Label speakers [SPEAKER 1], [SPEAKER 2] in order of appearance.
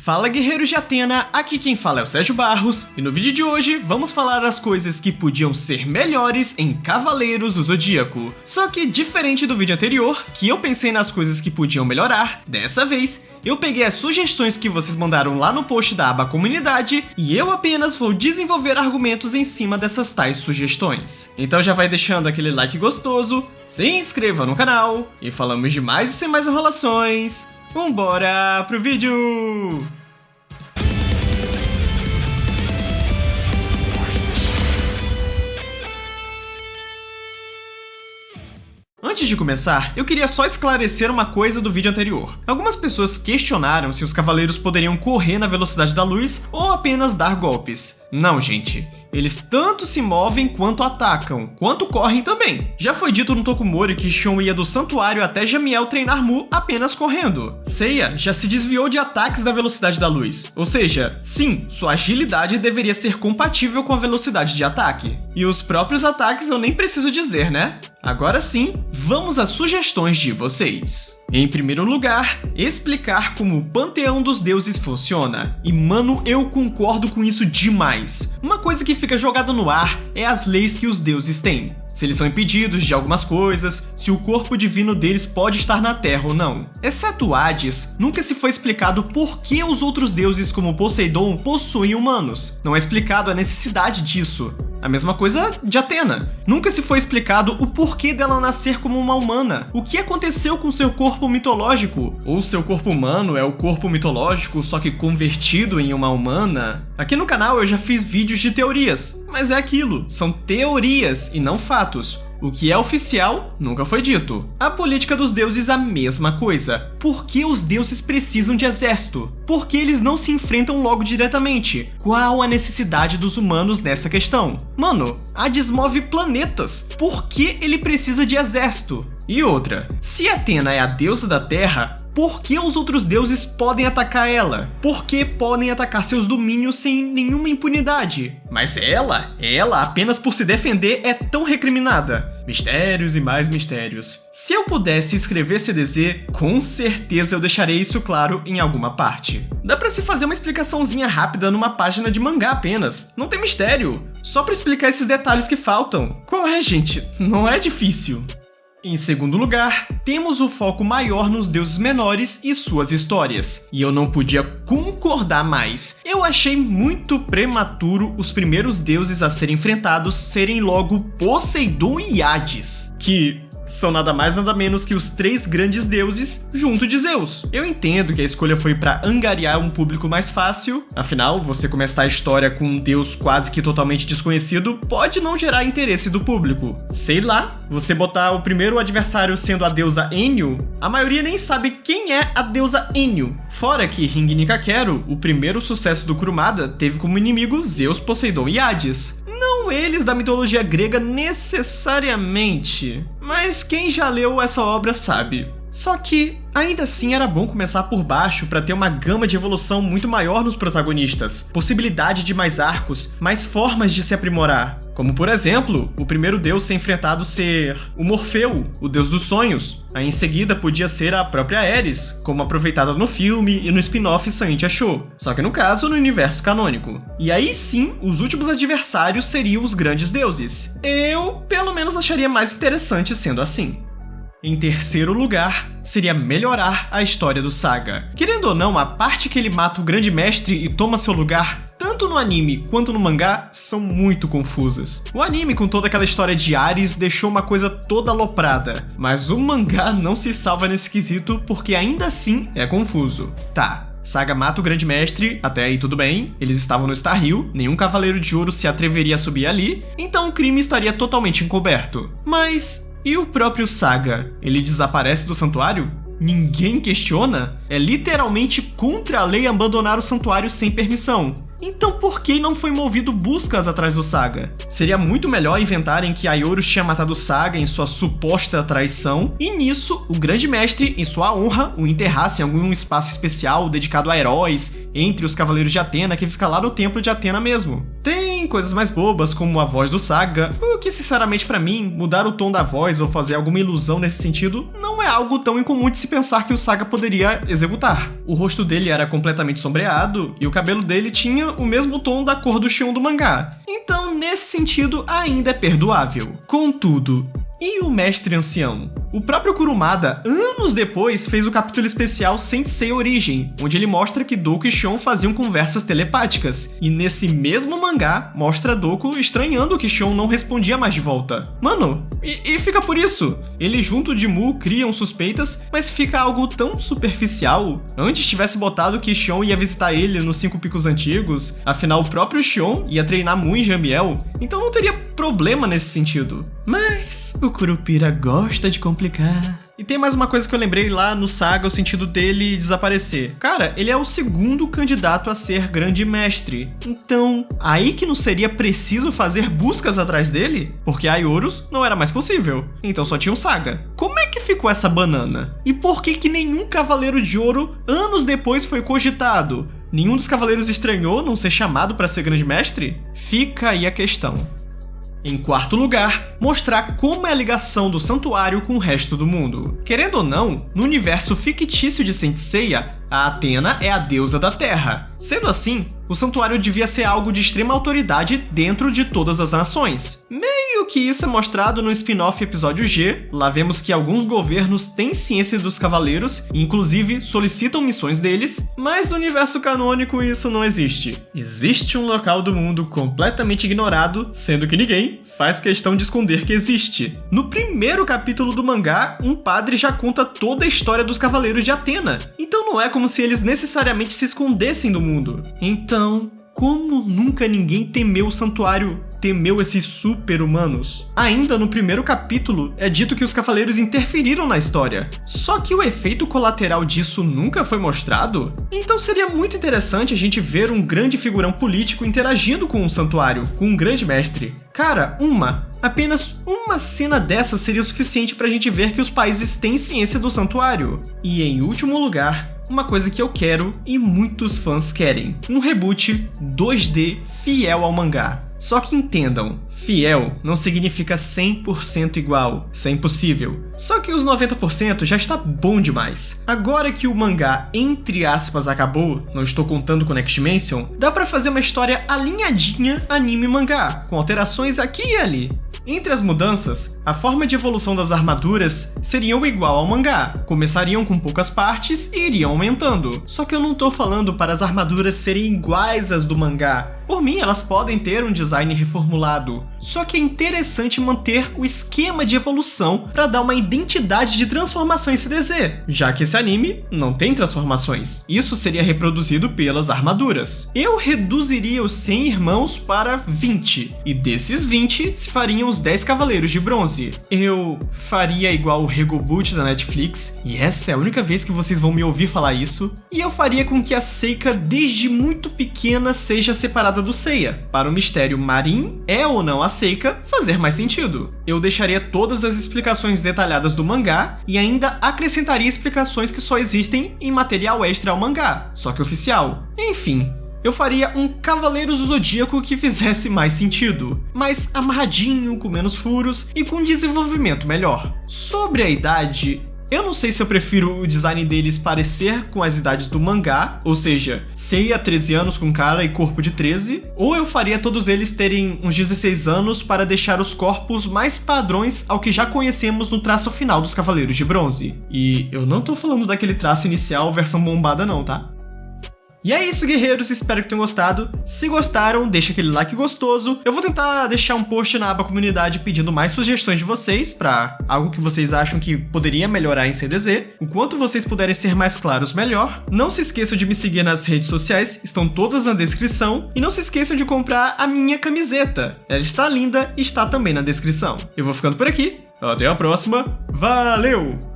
[SPEAKER 1] Fala, guerreiros de Athena, aqui quem fala é o Sérgio Barros, e no vídeo de hoje vamos falar as coisas que podiam ser melhores em Cavaleiros do Zodíaco. Só que diferente do vídeo anterior, que eu pensei nas coisas que podiam melhorar, dessa vez eu peguei as sugestões que vocês mandaram lá no post da aba Comunidade e eu apenas vou desenvolver argumentos em cima dessas tais sugestões. Então já vai deixando aquele like gostoso, se inscreva no canal e falamos de mais e sem mais enrolações. Vambora pro vídeo! Antes de começar, eu queria só esclarecer uma coisa do vídeo anterior. Algumas pessoas questionaram se os cavaleiros poderiam correr na velocidade da luz ou apenas dar golpes. Não, gente. Eles tanto se movem quanto atacam, quanto correm também. Já foi dito no Tokumori que Shon ia do santuário até Jamiel treinar Mu apenas correndo. Seiya já se desviou de ataques da velocidade da luz. Ou seja, sim, sua agilidade deveria ser compatível com a velocidade de ataque. E os próprios ataques eu nem preciso dizer, né? Agora sim, vamos às sugestões de vocês. Em primeiro lugar, explicar como o panteão dos deuses funciona. E mano, eu concordo com isso demais. Uma coisa que fica jogada no ar é as leis que os deuses têm. Se eles são impedidos de algumas coisas, se o corpo divino deles pode estar na Terra ou não. Exceto Hades, nunca se foi explicado por que os outros deuses como Poseidon possuem humanos. Não é explicado a necessidade disso. A mesma coisa de Athena. Nunca se foi explicado o porquê dela nascer como uma humana. O que aconteceu com seu corpo mitológico? Ou seu corpo humano é o corpo mitológico, só que convertido em uma humana? Aqui no canal eu já fiz vídeos de teorias, mas é aquilo, são teorias e não fatos. O que é oficial nunca foi dito. A política dos deuses a mesma coisa. Por que os deuses precisam de exército? Por que eles não se enfrentam logo diretamente? Qual a necessidade dos humanos nessa questão? Mano, Hades move planetas. Por que ele precisa de exército? E outra, se Athena é a deusa da Terra, por que os outros deuses podem atacar ela? Por que podem atacar seus domínios sem nenhuma impunidade? Mas ela, apenas por se defender, é tão recriminada. Mistérios e mais mistérios. Se eu pudesse escrever CDZ, com certeza eu deixaria isso claro em alguma parte. Dá pra se fazer uma explicaçãozinha rápida numa página de mangá apenas. Não tem mistério. Só pra explicar esses detalhes que faltam. Qual é, gente? Não é difícil. Em segundo lugar, temos o foco maior nos deuses menores e suas histórias. E eu não podia concordar mais. Eu achei muito prematuro os primeiros deuses a serem enfrentados serem logo Poseidon e Hades, que são nada mais nada menos que os três grandes deuses junto de Zeus. Eu entendo que a escolha foi pra angariar um público mais fácil, afinal, você começar a história com um deus quase que totalmente desconhecido pode não gerar interesse do público. Sei lá, você botar o primeiro adversário sendo a deusa Enyo, a maioria nem sabe quem é a deusa Enyo. Fora que Ring Nikakero, o primeiro sucesso do Kurumada, teve como inimigo Zeus, Poseidon e Hades. Não eles da mitologia grega necessariamente, mas quem já leu essa obra sabe. Só que, ainda assim era bom começar por baixo para ter uma gama de evolução muito maior nos protagonistas, possibilidade de mais arcos, mais formas de se aprimorar. Como por exemplo, o primeiro deus ser enfrentado ser o Morfeu, o deus dos sonhos. Aí em seguida podia ser a própria Ares, como aproveitada no filme e no spin-off Saint Achou, só que no caso no universo canônico. E aí sim, os últimos adversários seriam os grandes deuses. Eu, pelo menos, acharia mais interessante sendo assim. Em terceiro lugar, seria melhorar a história do Saga. Querendo ou não, a parte que ele mata o grande mestre e toma seu lugar, tanto no anime quanto no mangá, são muito confusas. O anime, com toda aquela história de Ares, deixou uma coisa toda aloprada, mas o mangá não se salva nesse quesito porque ainda assim é confuso. Tá. Saga mata o grande mestre, até aí tudo bem, eles estavam no Star Hill, nenhum cavaleiro de ouro se atreveria a subir ali, então o crime estaria totalmente encoberto. Mas e o próprio Saga? Ele desaparece do santuário? Ninguém questiona? É literalmente contra a lei abandonar o santuário sem permissão. Então por que não foi movido buscas atrás do Saga? Seria muito melhor inventarem que Aiorus tinha matado o Saga em sua suposta traição, e nisso, o Grande Mestre, em sua honra, o enterrasse em algum espaço especial dedicado a heróis, entre os Cavaleiros de Atena, que fica lá no Templo de Atena mesmo. Tem coisas mais bobas, como a voz do Saga, o que sinceramente pra mim, mudar o tom da voz ou fazer alguma ilusão nesse sentido, não é algo tão incomum de se pensar que o Saga poderia executar. O rosto dele era completamente sombreado, e o cabelo dele tinha o mesmo tom da cor do Shion do mangá. Então, nesse sentido, ainda é perdoável. Contudo, e o Mestre Ancião? O próprio Kurumada, anos depois, fez o capítulo especial Sensei Origem, onde ele mostra que Doku e Shion faziam conversas telepáticas, e nesse mesmo mangá, mostra Doku estranhando que Shion não respondia mais de volta. Mano, e fica por isso. Ele junto de Mu criam suspeitas, mas fica algo tão superficial. Antes tivesse botado que Shion ia visitar ele nos 5 Picos Antigos, afinal o próprio Shion ia treinar Mu e Jambiel, então não teria problema nesse sentido. Mas o Curupira gosta de complicar. E tem mais uma coisa que eu lembrei lá no Saga, o sentido dele desaparecer. Cara, ele é o segundo candidato a ser Grande Mestre. Então, aí que não seria preciso fazer buscas atrás dele? Porque Aiorus não era mais possível. Então só tinha um Saga. Como é que ficou essa banana? E por que nenhum Cavaleiro de Ouro anos depois foi cogitado? Nenhum dos Cavaleiros estranhou não ser chamado para ser Grande Mestre? Fica aí a questão. Em quarto lugar, mostrar como é a ligação do santuário com o resto do mundo. Querendo ou não, no universo fictício de Saint Seiya, a Atena é a deusa da Terra. Sendo assim, o santuário devia ser algo de extrema autoridade dentro de todas as nações. Meio que isso é mostrado no spin-off episódio G. Lá vemos que alguns governos têm ciência dos cavaleiros e inclusive solicitam missões deles, mas no universo canônico isso não existe. Existe um local do mundo completamente ignorado, sendo que ninguém faz questão de esconder que existe. No primeiro capítulo do mangá, um padre já conta toda a história dos Cavaleiros de Atena, então não é como se eles necessariamente se escondessem do mundo. Então, como nunca ninguém temeu o santuário, temeu esses super-humanos? Ainda no primeiro capítulo, é dito que os cavaleiros interferiram na história. Só que o efeito colateral disso nunca foi mostrado? Então seria muito interessante a gente ver um grande figurão político interagindo com um santuário, com um grande mestre. Cara, apenas uma cena dessa seria o suficiente pra gente ver que os países têm ciência do santuário. E em último lugar, uma coisa que eu quero e muitos fãs querem: um reboot 2D fiel ao mangá. Só que entendam, fiel não significa 100% igual, isso é impossível. Só que os 90% já está bom demais. Agora que o mangá, entre aspas, acabou, não estou contando com Next Dimension, dá pra fazer uma história alinhadinha anime e mangá, com alterações aqui e ali. Entre as mudanças, a forma de evolução das armaduras seriam igual ao mangá, começariam com poucas partes e iriam aumentando. Só que eu não tô falando para as armaduras serem iguais às do mangá. Por mim, elas podem ter um design reformulado. Só que é interessante manter o esquema de evolução para dar uma identidade de transformação em CDZ, já que esse anime não tem transformações. Isso seria reproduzido pelas armaduras. Eu reduziria os 100 irmãos para 20, e desses 20 se fariam os 10 Cavaleiros de Bronze. Eu faria igual o Regoboot da Netflix, e essa é a única vez que vocês vão me ouvir falar isso, e eu faria com que a Seika desde muito pequena seja separada do Seiya, para o mistério Marin é ou não a Seika fazer mais sentido. Eu deixaria todas as explicações detalhadas do mangá e ainda acrescentaria explicações que só existem em material extra ao mangá, só que oficial. Enfim, eu faria um Cavaleiros do Zodíaco que fizesse mais sentido, mais amarradinho, com menos furos e com desenvolvimento melhor. Sobre a idade, eu não sei se eu prefiro o design deles parecer com as idades do mangá, ou seja, Seiya 13 anos com cara e corpo de 13, ou eu faria todos eles terem uns 16 anos para deixar os corpos mais padrões ao que já conhecemos no traço final dos Cavaleiros de Bronze. E eu não tô falando daquele traço inicial versão bombada não, tá? E é isso, guerreiros, espero que tenham gostado. Se gostaram, deixa aquele like gostoso. Eu vou tentar deixar um post na aba comunidade pedindo mais sugestões de vocês para algo que vocês acham que poderia melhorar em CDZ. O quanto vocês puderem ser mais claros, melhor. Não se esqueçam de me seguir nas redes sociais, estão todas na descrição. E não se esqueçam de comprar a minha camiseta. Ela está linda e está também na descrição. Eu vou ficando por aqui. Até a próxima. Valeu!